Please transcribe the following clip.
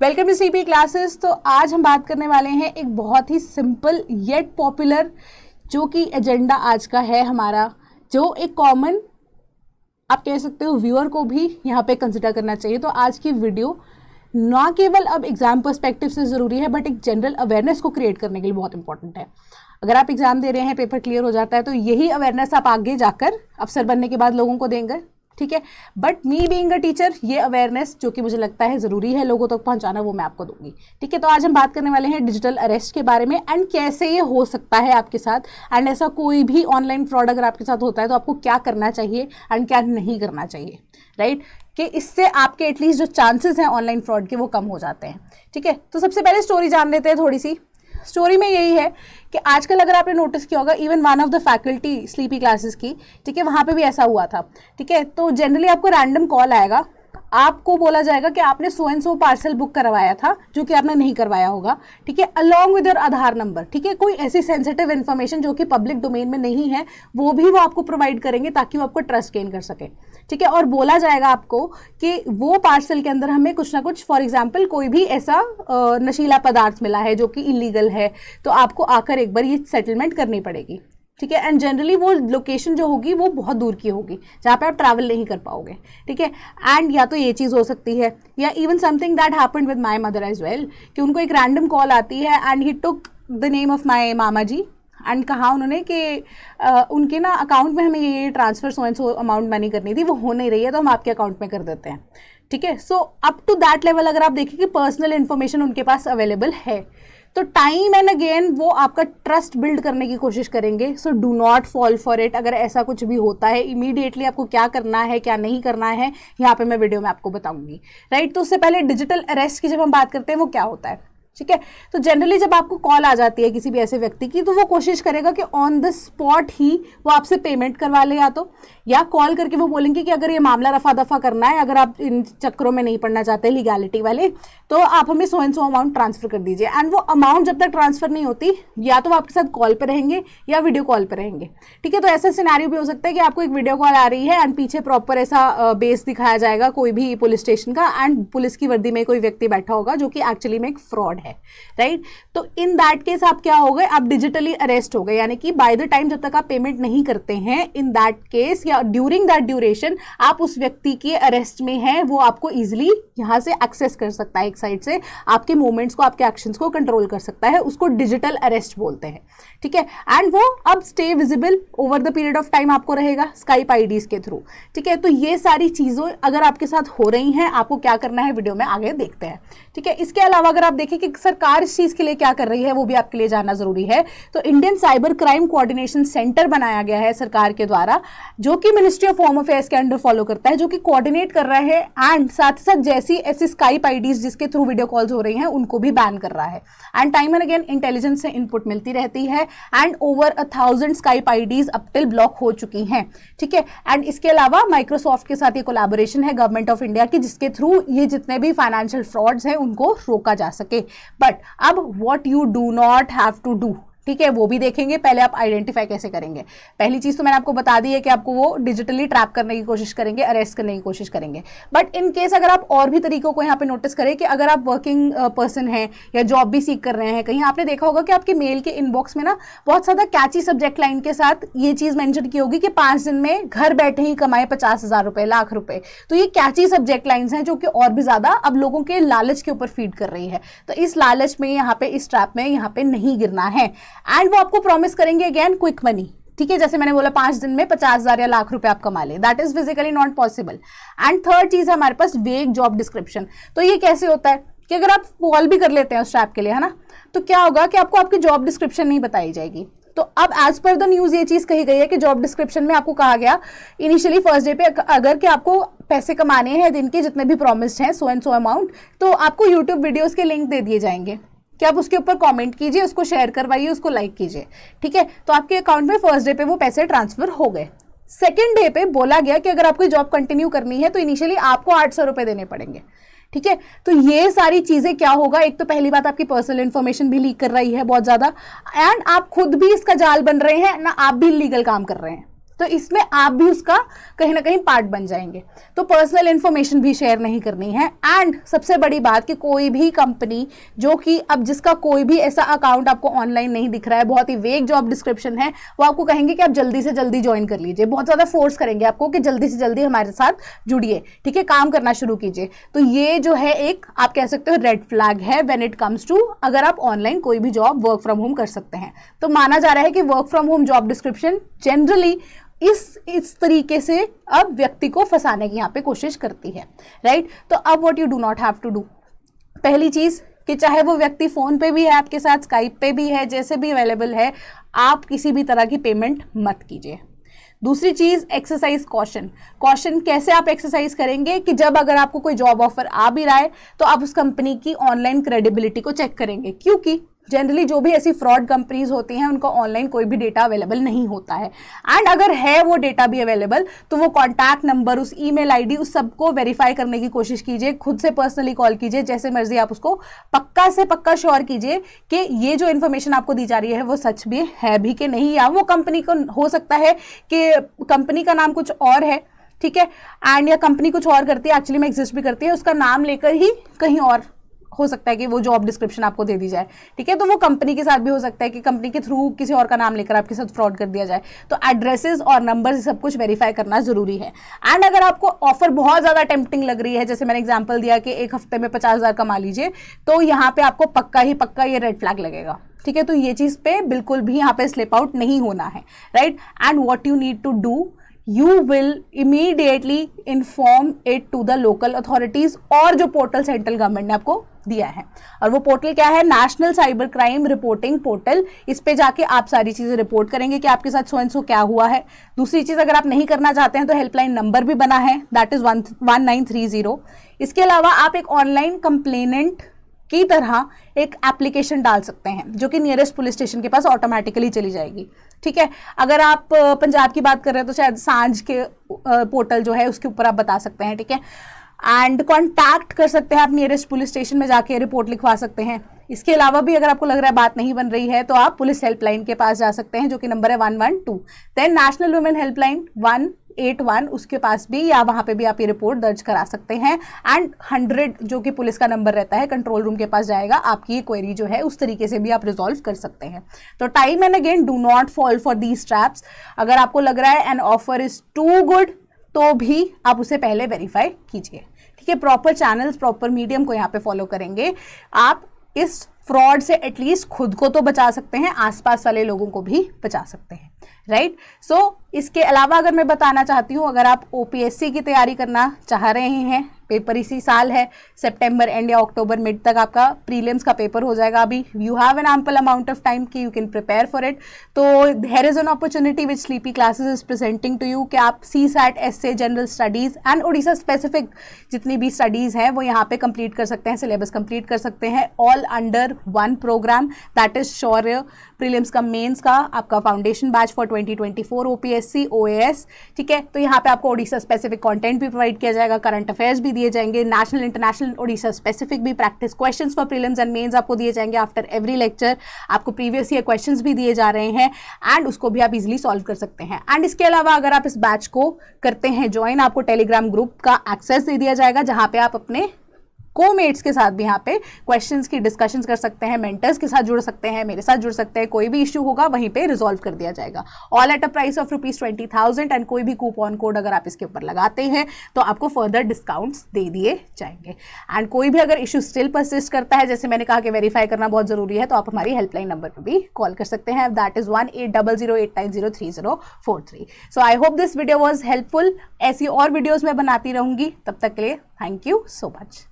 Welcome to CP classes. तो आज हम बात करने वाले हैं एक बहुत ही सिंपल येट पॉपुलर जो कि एजेंडा आज का है हमारा, जो एक कॉमन आप कह सकते हो व्यूअर को भी यहाँ पे कंसिडर करना चाहिए। तो आज की वीडियो ना केवल अब एग्जाम पर्सपेक्टिव से ज़रूरी है बट एक जनरल अवेयरनेस को क्रिएट करने के लिए बहुत इंपॉर्टेंट है। अगर आप एग्जाम दे रहे हैं, पेपर क्लियर हो जाता है, तो यही अवेयरनेस आप आगे जाकर अफसर बनने के बाद लोगों को देंगे, ठीक है। But me being a teacher, ये अवेयरनेस जो कि मुझे लगता है ज़रूरी है लोगों तक पहुंचाना, वो मैं आपको दूंगी, ठीक है। तो आज हम बात करने वाले हैं डिजिटल अरेस्ट के बारे में एंड कैसे ये हो सकता है आपके साथ, एंड ऐसा कोई भी ऑनलाइन फ्रॉड अगर आपके साथ होता है तो आपको क्या करना चाहिए एंड क्या नहीं करना चाहिए, राइट, कि इससे आपके एटलीस्ट जो चांसेस हैं ऑनलाइन फ्रॉड के वो कम हो जाते हैं, ठीक है। तो सबसे पहले स्टोरी जान लेते हैं थोड़ी सी। स्टोरी में यही है कि आजकल अगर आपने नोटिस किया होगा, even one of the faculty sleepy classes की, ठीक है, वहाँ पे भी ऐसा हुआ था, ठीक है। तो जनरली आपको रैंडम कॉल आएगा, आपको बोला जाएगा कि आपने सो एंड सो पार्सल बुक करवाया था जो कि आपने नहीं करवाया होगा, ठीक है, along with your Aadhaar number, ठीक है। कोई ऐसी सेंसिटिव इन्फॉर्मेशन जो कि पब्लिक डोमेन में नहीं है वो भी वो आपको प्रोवाइड करेंगे ताकि वो आपको ट्रस्ट गेन कर सके, ठीक है। और बोला जाएगा आपको कि वो पार्सल के अंदर हमें कुछ ना कुछ, फॉर एग्जाम्पल कोई भी ऐसा नशीला पदार्थ मिला है जो कि इलीगल है, तो आपको आकर एक बार ये सेटलमेंट करनी पड़ेगी, ठीक है। एंड जनरली वो लोकेशन जो होगी वो बहुत दूर की होगी जहाँ पे आप ट्रैवल नहीं कर पाओगे, ठीक है। एंड या तो ये चीज़ हो सकती है, या even something that happened with my mother as well, कि उनको एक रैंडम कॉल आती है and he took the name of my मामा जी एंड कहा उन्होंने कि उनके ना अकाउंट में हमें ये transfer so and so amount money करनी थी, वो हो नहीं रही है तो हम आपके अकाउंट में कर देते हैं, ठीक है। So up to that level अगर आप देखें कि पर्सनल इन्फॉर्मेशन उनके पास अवेलेबल है, तो टाइम एंड अगेन वो आपका ट्रस्ट बिल्ड करने की कोशिश करेंगे। So do not fall for it. अगर ऐसा कुछ भी होता है, इमीडिएटली आपको क्या करना है क्या नहीं करना है यहाँ पे मैं वीडियो में आपको बताऊंगी, राइट। तो उससे पहले डिजिटल अरेस्ट की जब हम बात करते हैं वो क्या होता है, ठीक है। तो जनरली जब आपको कॉल आ जाती है किसी भी ऐसे व्यक्ति की, तो वो कोशिश करेगा कि ऑन द स्पॉट ही वो आपसे पेमेंट करवा ले, या कॉल करके वो बोलेंगे कि अगर ये मामला रफा दफा करना है, अगर आप इन चक्करों में नहीं पड़ना चाहते लीगैलिटी वाले, तो आप हमें सो एंड सो अमाउंट ट्रांसफर कर दीजिए। एंड वो अमाउंट जब तक ट्रांसफर नहीं होती, या तो वो आपके साथ कॉल पर रहेंगे या वीडियो कॉल पर रहेंगे, ठीक है। तो ऐसा सिनेरियो भी हो सकता है कि आपको एक वीडियो कॉल आ रही है एंड पीछे प्रॉपर ऐसा बेस दिखाया जाएगा कोई भी पुलिस स्टेशन का, एंड पुलिस की वर्दी में कोई व्यक्ति बैठा होगा जो कि एक्चुअली में एक फ्रॉड है, राइट। तो इन दैट केस आप क्या हो गए, आप डिजिटली अरेस्ट हो गए, यानी कि बाय द टाइम जब तक आप पेमेंट नहीं करते हैं, इन दैट केस या ड्यूरिंग दैट ड्यूरेशन आप उस व्यक्ति के अरेस्ट में हैं, वो आपको इजीली यहां से एक्सेस कर सकता है, एक साइड से आपके मूवमेंट्स को, आपके एक्शंस को कंट्रोल कर सकता है, उसको डिजिटल अरेस्ट बोलते हैं, ठीक है। एंड वो अब stay visible over the period of time आपको रहेगा स्काइप आईडीज के थ्रू, ठीक है। तो ये सारी चीजों अगर आपके साथ हो रही हैं, आपको क्या करना है वीडियो में आगे देखते हैं, ठीक है। इसके अलावा अगर आप देखें कि सरकार इस चीज के लिए क्या कर रही है, वो भी आपके लिए जानना जरूरी है। तो Indian cyber crime coordination centre बनाया गया है सरकार के द्वारा, जो कि मिनिस्ट्री ऑफ होम अफेयर्स के अंडर फॉलो करता है, जो कि कोऑर्डिनेट कर रहा है एंड साथ ही साथ जैसी ऐसी स्काइप आईडीज जिसके थ्रू वीडियो कॉल्स हो रही हैं उनको भी बैन कर रहा है। And time and again intelligence से इनपुट मिलती रहती है एंड ओवर 1000 स्काइप आईडीज अब टिल ब्लॉक हो चुकी हैं, ठीक है। एंड इसके अलावा माइक्रोसॉफ्ट के साथ ये कोलैबोरेशन है गवर्नमेंट ऑफ इंडिया की, जिसके थ्रू ये जितने भी फाइनेंशियल फ्रॉड्स हैं उनको रोका जा सके। बट अब what you do not have to do, ठीक है, वो भी देखेंगे। पहले आप आइडेंटिफाई कैसे करेंगे। पहली चीज तो मैंने आपको बता दी है कि आपको वो डिजिटली ट्रैप करने की कोशिश करेंगे, अरेस्ट करने की कोशिश करेंगे। बट इन केस अगर आप और भी तरीकों को यहाँ पे नोटिस करें कि अगर आप वर्किंग पर्सन हैं या जॉब भी सीख कर रहे हैं, कहीं आपने देखा होगा कि आपके मेल के इनबॉक्स में ना बहुत ज्यादा कैची सब्जेक्ट लाइन के साथ ये चीज मेंशन की होगी कि 5 दिन में घर बैठे ही कमाए 50,000 रुपए, लाख रुपए। तो ये कैची सब्जेक्ट लाइन्स हैं जो कि और भी ज्यादा अब लोगों के लालच के ऊपर फीड कर रही है। तो इस लालच में यहाँ पे, इस ट्रैप में यहाँ पे नहीं गिरना है। एंड वो आपको प्रॉमिस करेंगे अगेन क्विक मनी, ठीक है, जैसे मैंने बोला 5 दिन में 50,000 या लाख रुपए आप कमा ले, that is physically not possible. And third चीज है हमारे पास वेग जॉब डिस्क्रिप्शन। तो ये कैसे होता है कि अगर आप कॉल भी कर लेते हैं उस ट्रैप के लिए, है ना, तो क्या होगा कि आपको आपकी जॉब डिस्क्रिप्शन नहीं बताई जाएगी। तो अब एज पर द न्यूज ये चीज कही गई है कि जॉब डिस्क्रिप्शन में आपको कहा गया इनिशियली फर्स्ट डे पे अगर कि आपको पैसे कमाने हैं दिन के जितने भी प्रॉमिस्ड हैं सो एंड सो अमाउंट, तो आपको यूट्यूब वीडियोस के लिंक दे दिए जाएंगे कि आप उसके ऊपर कमेंट कीजिए, उसको शेयर करवाइए, उसको लाइक कीजिए, ठीक है। तो आपके अकाउंट में फर्स्ट डे पे वो पैसे ट्रांसफर हो गए। सेकेंड डे पे बोला गया कि अगर आपको जॉब कंटिन्यू करनी है तो इनिशियली आपको 800 रुपए देने पड़ेंगे, ठीक है। तो ये सारी चीजें क्या होगा, एक तो पहली बात आपकी पर्सनल इंफॉर्मेशन भी लीक कर रही है बहुत ज्यादा, एंड आप खुद भी इसका जाल बन रहे हैं ना, आप भी इलीगल काम कर रहे हैं, तो इसमें आप भी उसका कहीं ना कहीं पार्ट बन जाएंगे। तो पर्सनल इन्फॉर्मेशन भी शेयर नहीं करनी है। एंड सबसे बड़ी बात कि कोई भी कंपनी जो कि अब जिसका कोई भी ऐसा अकाउंट आपको ऑनलाइन नहीं दिख रहा है, बहुत ही वेग जॉब डिस्क्रिप्शन है, वो आपको कहेंगे कि आप जल्दी से जल्दी ज्वाइन कर लीजिए, बहुत ज़्यादा फोर्स करेंगे आपको कि जल्दी से जल्दी हमारे साथ जुड़िए, ठीक है, काम करना शुरू कीजिए। तो ये जो है एक आप कह सकते हो रेड फ्लैग है व्हेन इट कम्स टू अगर आप ऑनलाइन कोई भी जॉब वर्क फ्रॉम होम कर सकते हैं। तो माना जा रहा है कि work from home job description generally इस तरीके से अब व्यक्ति को फंसाने की यहाँ पे कोशिश करती है, राइट। तो अब what you do not have to do, पहली चीज कि चाहे वो व्यक्ति फोन पे भी है आपके साथ, स्काइप पे भी है, जैसे भी अवेलेबल है, आप किसी भी तरह की पेमेंट मत कीजिए। दूसरी चीज एक्सरसाइज कॉशन। कॉशन कैसे आप एक्सरसाइज करेंगे कि जब अगर आपको कोई जॉब ऑफर आ भी रहा है तो आप उस कंपनी की ऑनलाइन क्रेडिबिलिटी को चेक करेंगे, क्योंकि जनरली जो भी ऐसी फ्रॉड कंपनीज होती हैं उनका ऑनलाइन कोई भी डेटा अवेलेबल नहीं होता है। एंड अगर है वो डेटा भी अवेलेबल तो वो कॉन्टैक्ट नंबर, उस ईमेल आईडी, उस सबको वेरीफाई करने की कोशिश कीजिए, खुद से पर्सनली कॉल कीजिए, जैसे मर्जी आप उसको पक्का से पक्का श्योर कीजिए कि ये जो इन्फॉर्मेशन आपको दी जा रही है वो सच भी है भी कि नहीं, या वो कंपनी को हो सकता है कि कंपनी का नाम कुछ और है, ठीक है, एंड या कंपनी कुछ और करती है, एक्चुअली में एग्जिस्ट भी करती है, उसका नाम लेकर ही कहीं और हो सकता है कि वो जॉब डिस्क्रिप्शन आपको दे दी जाए, ठीक है। तो वो कंपनी के साथ भी हो सकता है कि कंपनी के थ्रू किसी और का नाम लेकर आपके साथ फ्रॉड कर दिया जाए। तो एड्रेसेस और नंबर सब कुछ वेरीफाई करना जरूरी है। एंड अगर आपको ऑफर बहुत ज़्यादा टेम्पटिंग लग रही है, जैसे मैंने एग्जाम्पल दिया कि एक हफ्ते में 50,000 कमा लीजिए, तो यहाँ पे आपको पक्का ही पक्का ये रेड फ्लैग लगेगा, ठीक है। तो ये चीज़ पे बिल्कुल भी यहाँ पे स्लिप आउट नहीं होना है, right. And what you need to do, you will immediately inform it to the local authorities और जो पोर्टल सेंट्रल गवर्नमेंट ने आपको दिया है। और वो पोर्टल क्या है, national cyber crime reporting portal. इस पे जाके आप सारी चीज़ें रिपोर्ट करेंगे कि आपके साथ सो एंड सो क्या हुआ है। दूसरी चीज़, अगर आप नहीं करना चाहते हैं तो हेल्पलाइन नंबर भी बना है, दैट इज़ 1930। इसके अलावा आप एक ऑनलाइन कंप्लेनेंट की तरह एक एप्लीकेशन डाल सकते हैं जो कि नियरेस्ट पुलिस स्टेशन के पास ऑटोमेटिकली चली जाएगी, ठीक है। अगर आप पंजाब की बात कर रहे हैं तो शायद सांझ के पोर्टल जो है उसके ऊपर आप बता सकते हैं, ठीक है। एंड कांटेक्ट कर सकते हैं आप नियरेस्ट पुलिस स्टेशन में जाके रिपोर्ट लिखवा सकते हैं। इसके अलावा भी अगर आपको लग रहा है बात नहीं बन रही है तो आप पुलिस हेल्पलाइन के पास जा सकते हैं जो कि नंबर है 112। देन नेशनल वुमेन हेल्पलाइन 181, उसके पास भी या वहाँ पे भी आप ये रिपोर्ट दर्ज करा सकते हैं। एंड 100 जो कि पुलिस का नंबर रहता है, कंट्रोल रूम के पास जाएगा, आपकी ये क्वेरी जो है उस तरीके से भी आप रिजॉल्व कर सकते हैं। तो time and again do not fall for these traps. अगर आपको लग रहा है an offer is too good तो भी आप उसे पहले वेरीफाई कीजिए, ठीक है। प्रॉपर चैनल्स, प्रॉपर मीडियम को यहाँ पे फॉलो करेंगे, आप इस फ्रॉड से एटलीस्ट खुद को तो बचा सकते हैं, आसपास वाले लोगों को भी बचा सकते हैं, राइट। सो इसके अलावा अगर मैं बताना चाहती हूँ, अगर आप ओपीएससी की तैयारी करना चाह रहे हैं, पेपर इसी साल है, सितंबर एंड या अक्टूबर मिड तक आपका प्रीलिम्स का पेपर हो जाएगा। अभी you have an ample amount of time कि you can prepare for it. तो there is an opportunity which Sleepy Classes is presenting to you कि आप CSAT, SA, general studies and Orissa specific जितनी भी स्टडीज हैं वो यहाँ पे कंप्लीट कर सकते हैं, सिलेबस कंप्लीट कर सकते हैं, all under one program, that is Shaurya prelims का, मेंस का, आपका foundation batch for 2024 OPSC OAS, ठीक है। तो यहाँ पे आपको ओडिशा स्पेसिफिक कंटेंट भी प्रोवाइड किया जाएगा, करंट अफेयर्स भी दिए जाएंगे, नेशनल इंटरनेशनल ओडिशा स्पेसिफिक भी practice questions for prelims and mains आपको दिए जाएंगे आफ्टर एवरी लेक्चर। आपको प्रीवियस ईयर क्वेश्चंस भी दिए जा रहे हैं एंड उसको भी आप इजीली सॉल्व कर सकते हैं। एंड इसके अलावा अगर आप इस बैच को करते हैं ज्वाइन, आपको टेलीग्राम ग्रुप का एक्सेस दे दिया जाएगा जहाँ पे आप अपने कोमेट्स के साथ भी यहाँ पे क्वेश्चंस की डिस्कशंस कर सकते हैं, मेंटर्स के साथ जुड़ सकते हैं, मेरे साथ जुड़ सकते हैं, कोई भी इश्यू होगा वहीं पे रिजॉल्व कर दिया जाएगा, all at a price of ₹20,000। And कोई भी कूपन कोड अगर आप इसके ऊपर लगाते हैं तो आपको फर्दर डिस्काउंट्स दे दिए जाएंगे। एंड कोई भी अगर इशू स्टिल परसिस्ट करता है, जैसे मैंने कहा कि वेरीफाई करना बहुत जरूरी है, तो आप हमारी हेल्पलाइन नंबर पर भी कॉल कर सकते हैं, that is 1800890343। So I hope this video was helpful. ऐसी और वीडियोज मैं बनाती रहूंगी, तब तक के लिए थैंक यू सो मच।